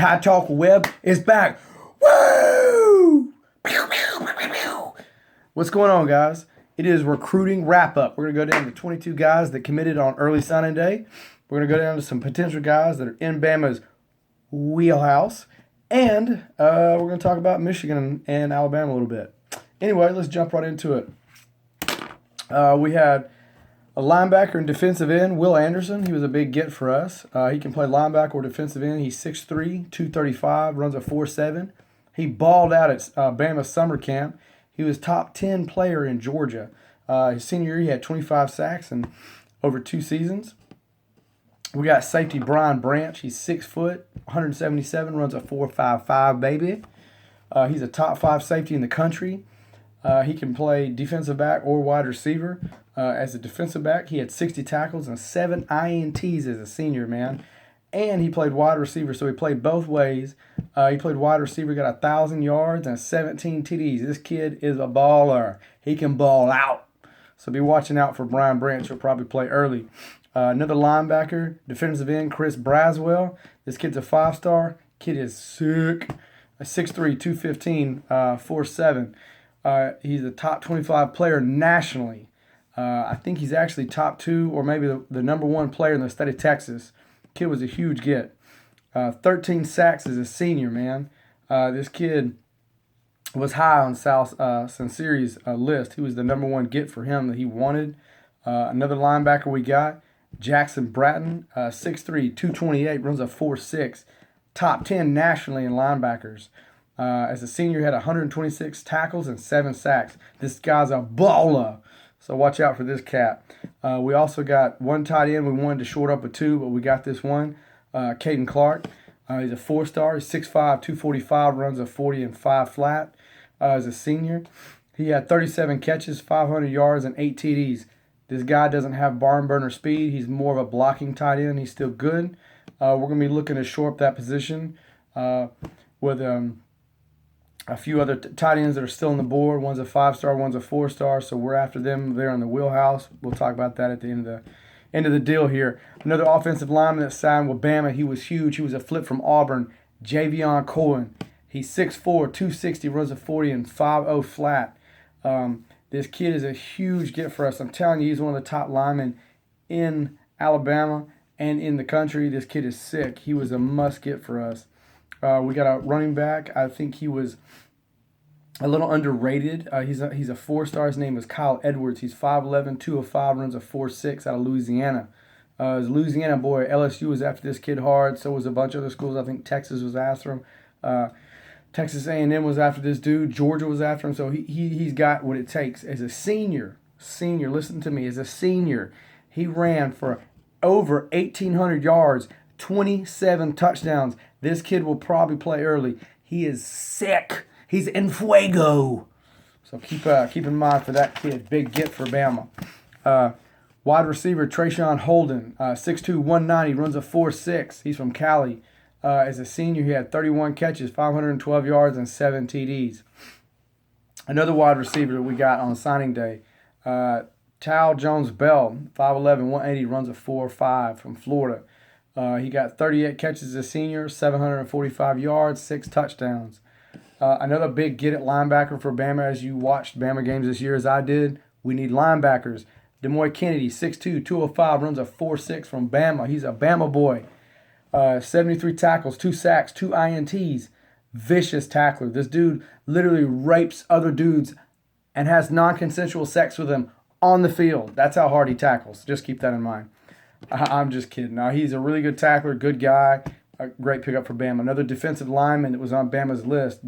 Tide Talk Web is back. Woo! What's going on, guys? It is recruiting wrap-up. We're going to go down to 22 guys that committed on early signing day. We're going to go down to some potential guys that are in Bama's wheelhouse. And we're going to talk about Michigan and Alabama a little bit. Anyway, let's jump right into it. We had a linebacker and defensive end, Will Anderson. He was a big get for us. He can play linebacker or defensive end. He's 6'3", 235, runs a 4.7. He balled out at Bama summer camp. He was top 10 player in Georgia. His senior year, he had 25 sacks and over 2 seasons. We got safety Brian Branch. He's 6 foot, 177, runs a 4.55, baby. He's a top 5 safety in the country. He can play defensive back or wide receiver. As a defensive back, he had 60 tackles and 7 INTs as a senior, man. And he played wide receiver, so he played both ways. He played wide receiver, got 1,000 yards and 17 TDs. This kid is a baller. He can ball out. So be watching out for Brian Branch. He'll probably play early. Another linebacker, defensive end, Chris Braswell. This kid's a 5-star. Kid is sick. 6'3", 215, 4.7. He's a top 25 player nationally. I think he's actually top 2 or maybe the number 1 player in the state of Texas. Kid was a huge get. 13 sacks as a senior, man. This kid was high on South Sinceri's list. He was the number 1 get for him that he wanted. Another linebacker we got, Jackson Bratton, 6'3", 228, runs a 4.6. Top 10 nationally in linebackers. As a senior, he had 126 tackles and 7 sacks. This guy's a baller. So watch out for this cat. We also got one tight end. We wanted to short up with 2, but we got this one, Kaden Clark. He's a 4-star. He's 6'5", 245, runs a 40 and 5 flat. As a senior, he had 37 catches, 500 yards, and 8 TDs. This guy doesn't have barn burner speed. He's more of a blocking tight end. He's still good. We're going to be looking to shore up that position with a few other tight ends that are still on the board. One's a 5-star, one's a 4-star, so we're after them. They're in the wheelhouse. We'll talk about that at the end of the deal here. Another offensive lineman that signed with Bama. He was huge. He was a flip from Auburn, Javion Cohen. He's 6'4", 260, runs a 40 and 5.0 flat. This kid is a huge get for us. I'm telling you, he's one of the top linemen in Alabama and in the country. This kid is sick. He was a must get for us. We got a running back. I think he was a little underrated. He's a 4-star. His name is Kyle Edwards. He's 5'11", 205, runs a 4.6 out of Louisiana. His Louisiana boy, LSU was after this kid hard. So was a bunch of other schools. I think Texas was after him. Texas A&M was after this dude. Georgia was after him. So he's got what it takes. As a senior, listen to me, as a senior, he ran for over 1,800 yards, 27 touchdowns. This kid will probably play early. He is sick. He's en fuego. So keep in mind for that kid. Big get for Bama. Wide receiver Trayshawn Holden, 6'2", 190, runs a 4.6. He's from Cali. As a senior, he had 31 catches, 512 yards, and 7 TDs. Another wide receiver that we got on signing day, Chow Jones-Bell, 5'11", 180, runs a 4.5 from Florida. He got 38 catches as a senior, 745 yards, 6 touchdowns. Another big get at linebacker for Bama, as you watched Bama games this year as I did. We need linebackers. Moines Kennedy, 6'2", 205, runs a 4.6 from Bama. He's a Bama boy. 73 tackles, 2 sacks, 2 INTs. Vicious tackler. This dude literally rapes other dudes and has non-consensual sex with them on the field. That's how hard he tackles. Just keep that in mind. I'm just kidding. Now, he's a really good tackler, good guy, a great pickup for Bama. Another defensive lineman that was on Bama's list,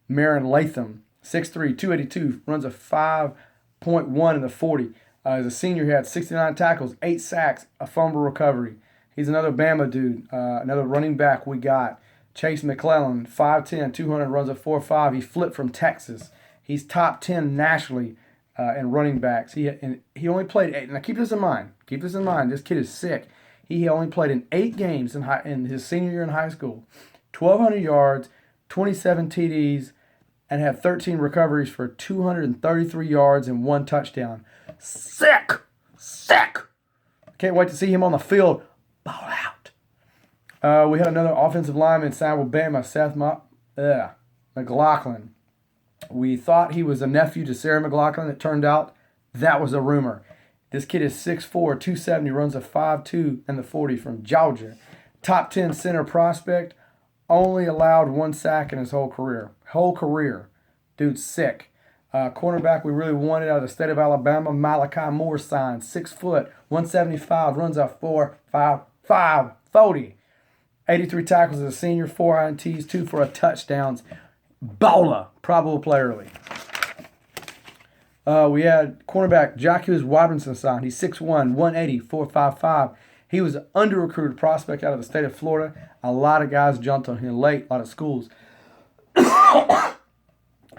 Marin Latham, 6'3", 282, runs a 5.1 in the 40. As a senior, he had 69 tackles, 8 sacks, a fumble recovery. He's another Bama dude. Another running back we got, Chase McClellan, 5'10", 200, runs a 4.5. He flipped from Texas. He's top 10 nationally in running backs. He only played 8. Now keep this in mind. This kid is sick. He only played in 8 games in his senior year in high school. 1,200 yards, 27 TDs, and had 13 recoveries for 233 yards and 1 touchdown. Sick! Can't wait to see him on the field. Ball out. We had another offensive lineman signed with Bama, McLaughlin. We thought he was a nephew to Sarah McLaughlin. It turned out that was a rumor. This kid is 6'4", 270, runs a 5'2" in the 40 from Georgia. Top 10 center prospect, only allowed 1 sack in his whole career. Dude's sick. Cornerback we really wanted out of the state of Alabama, Malachi Moore signed. 6 foot, 175, runs a 4.55 40. 83 tackles as a senior, 4 INTs, 2 for a touchdowns. Baller, probable play early. We had cornerback Jacques Robinson signed. He's 6'1", 180, 4.55. He was an under-recruited prospect out of the state of Florida. A lot of guys jumped on him late, a lot of schools.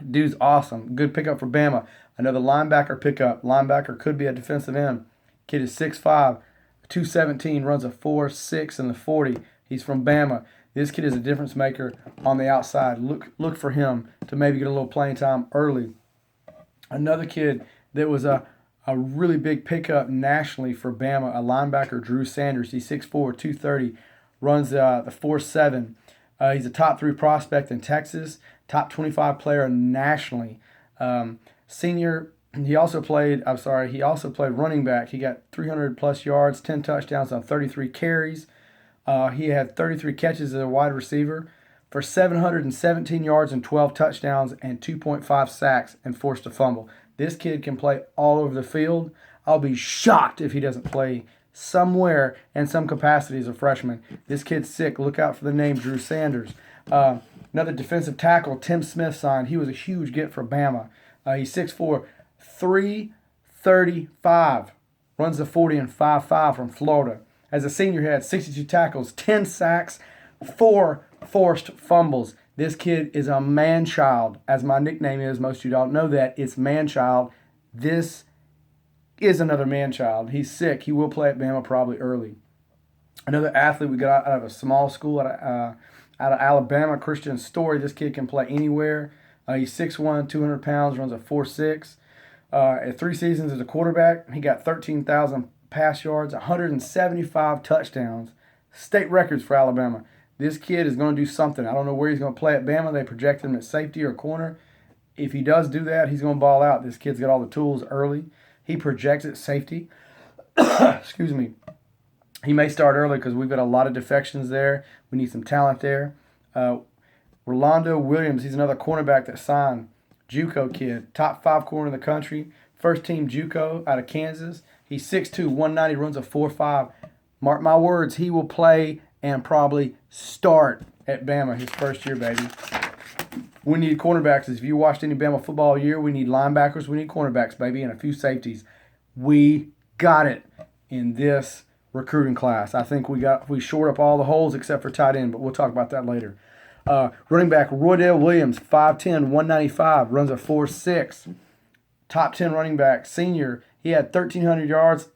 Dude's awesome. Good pickup for Bama. Another linebacker pickup. Linebacker could be a defensive end. Kid is 6'5", 217, runs a 4.6 in the 40. He's from Bama. This kid is a difference maker on the outside. Look for him to maybe get a little playing time early. Another kid that was a really big pickup nationally for Bama, a linebacker, Drew Sanders. He's 6'4", 230, runs the 4.7. He's a top 3 prospect in Texas, top 25 player nationally. Senior, he also played running back. He got 300 plus yards, 10 touchdowns on 33 carries. He had 33 catches as a wide receiver for 717 yards and 12 touchdowns and 2.5 sacks and forced a fumble. This kid can play all over the field. I'll be shocked if he doesn't play somewhere in some capacity as a freshman. This kid's sick. Look out for the name Drew Sanders. Another defensive tackle, Tim Smith signed. He was a huge get for Bama. He's 6'4", 335. Runs the 40 and 5.5 from Florida. As a senior, he had 62 tackles, 10 sacks, 4 forced fumbles. This kid is a man-child, as my nickname is. Most of you don't know that. It's man-child. This is another man-child. He's sick. He will play at Bama probably early. Another athlete we got out of a small school out of Alabama, Christian Story. This kid can play anywhere. He's 6'1", 200 pounds, runs a 4.6. At 3 seasons as a quarterback, he got 13,000 pass yards, 175 touchdowns, state records for Alabama. This kid is going to do something. I don't know where he's going to play at Bama. They project him at safety or corner. If he does do that, he's going to ball out. This kid's got all the tools early. He projects at safety. Excuse me. He may start early because we've got a lot of defections there. We need some talent there. Rolando Williams, he's another cornerback that signed. JUCO kid, top 5 corner in the country. First team JUCO out of Kansas. He's 6'2", 190, runs a 4.5. Mark my words, he will play and probably start at Bama his first year, baby. We need cornerbacks. If you watched any Bama football all year, we need linebackers, we need cornerbacks, baby, and a few safeties. We got it in this recruiting class. I think we shored up all the holes except for tight end, but we'll talk about that later. Running back Rolando Williams, 5'10", 195, runs a 4.6. Top 10 running back, senior. He had 1,300 yards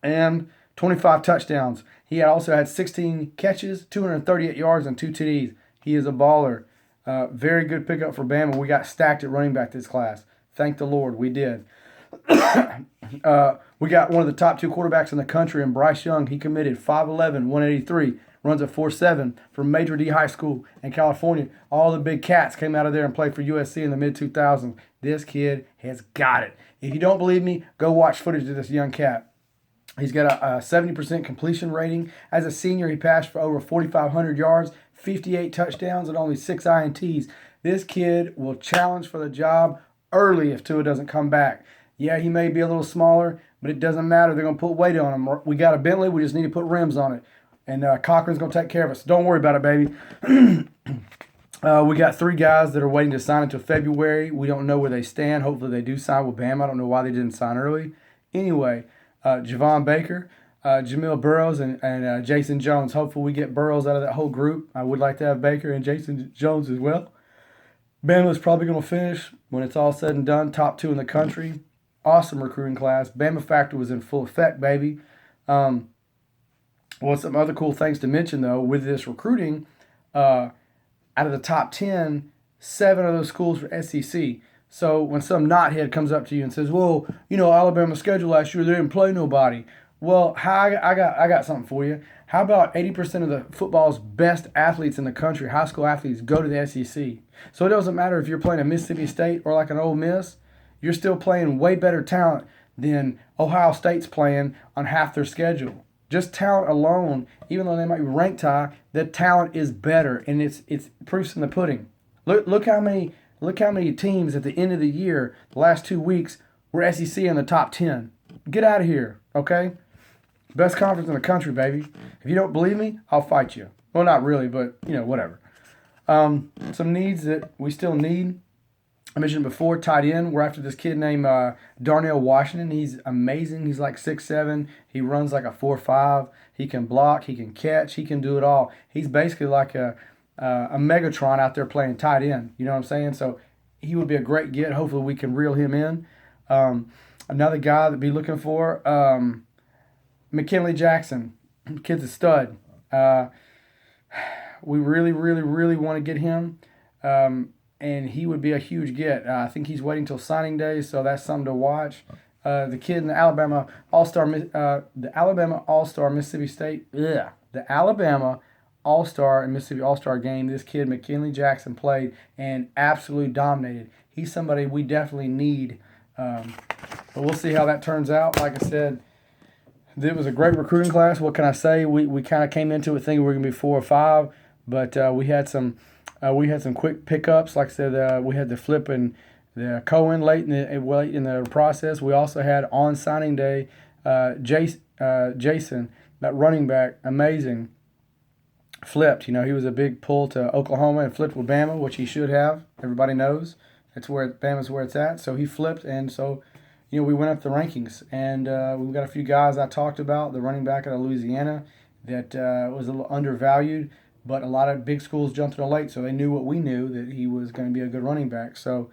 and 25 touchdowns. He also had 16 catches, 238 yards, and 2 TDs. He is a baller. Very good pickup for Bama. We got stacked at running back this class. Thank the Lord, we did. We got one of the top 2 quarterbacks in the country in Bryce Young. He committed 5'11", 183, runs a 4.7 from Major D High School in California. All the big cats came out of there and played for USC in the mid-2000s. This kid has got it. If you don't believe me, go watch footage of this young cat. He's got a 70% completion rating. As a senior, he passed for over 4,500 yards, 58 touchdowns, and only 6 INTs. This kid will challenge for the job early if Tua doesn't come back. Yeah, he may be a little smaller, but it doesn't matter. They're going to put weight on him. We got a Bentley. We just need to put rims on it. And Cochran's going to take care of us. Don't worry about it, baby. We got 3 guys that are waiting to sign until February. We don't know where they stand. Hopefully they do sign with Bama. I don't know why they didn't sign early. Anyway, Javon Baker, Jamil Burrows, and Jason Jones. Hopefully we get Burrows out of that whole group. I would like to have Baker and Jason Jones as well. Bama's probably going to finish, when it's all said and done, top 2 in the country. Awesome recruiting class. Bama Factor was in full effect, baby. Some other cool things to mention, though, with this recruiting, out of the top 10, 7 of those schools were SEC. So when some knothead comes up to you and says, well, Alabama's schedule last year, they didn't play nobody. Well, I got something for you. How about 80% of the football's best athletes in the country, high school athletes, go to the SEC? So it doesn't matter if you're playing a Mississippi State or like an Ole Miss, you're still playing way better talent than Ohio State's playing on half their schedule. Just talent alone, even though they might be ranked high, the talent is better, and it's proofs in the pudding. Look how many teams at the end of the year, the last 2 weeks, were SEC in the top 10. Get out of here, okay? Best conference in the country, baby. If you don't believe me, I'll fight you. Well, not really, but, whatever. Some needs that we still need. I mentioned before, tight end. We're after this kid named Darnell Washington. He's amazing. He's like 6'7". He runs like a 4.5. He can block. He can catch. He can do it all. He's basically like a Megatron out there playing tight end. You know what I'm saying? So he would be a great get. Hopefully we can reel him in. Another guy to be looking for, McKinley Jackson. Kid's a stud. We really, really, really want to get him. And he would be a huge get. I think he's waiting till signing day, so that's something to watch. The kid in the Alabama All-Star Mississippi State, the Alabama All-Star and Mississippi All-Star game, this kid, McKinley Jackson, played and absolutely dominated. He's somebody we definitely need. But we'll see how that turns out. Like I said, it was a great recruiting class. What can I say? We kind of came into it thinking we were going to be 4 or 5, but we had some quick pickups. Like I said, we had the Flip and the Cohen late in the process. We also had on signing day Jason, that running back, amazing. Flipped. He was a big pull to Oklahoma and flipped with Bama, which he should have. Everybody knows that's where Bama's where it's at. So he flipped, and so we went up the rankings, and we've got a few guys I talked about. The running back out of Louisiana that was a little undervalued. But a lot of big schools jumped in late, so they knew what we knew, that he was going to be a good running back. So,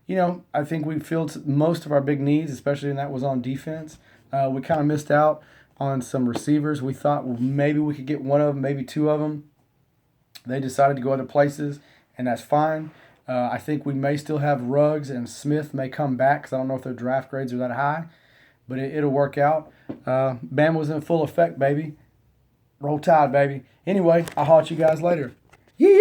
I think we filled most of our big needs, especially when that was on defense. We kind of missed out on some receivers. We thought maybe we could get one of them, maybe two of them. They decided to go other places, and that's fine. I think we may still have Ruggs, and Smith may come back because I don't know if their draft grades are that high. But it'll work out. Bama was in full effect, baby. Roll Tide, baby. Anyway, I'll holler at you guys later. Yeah.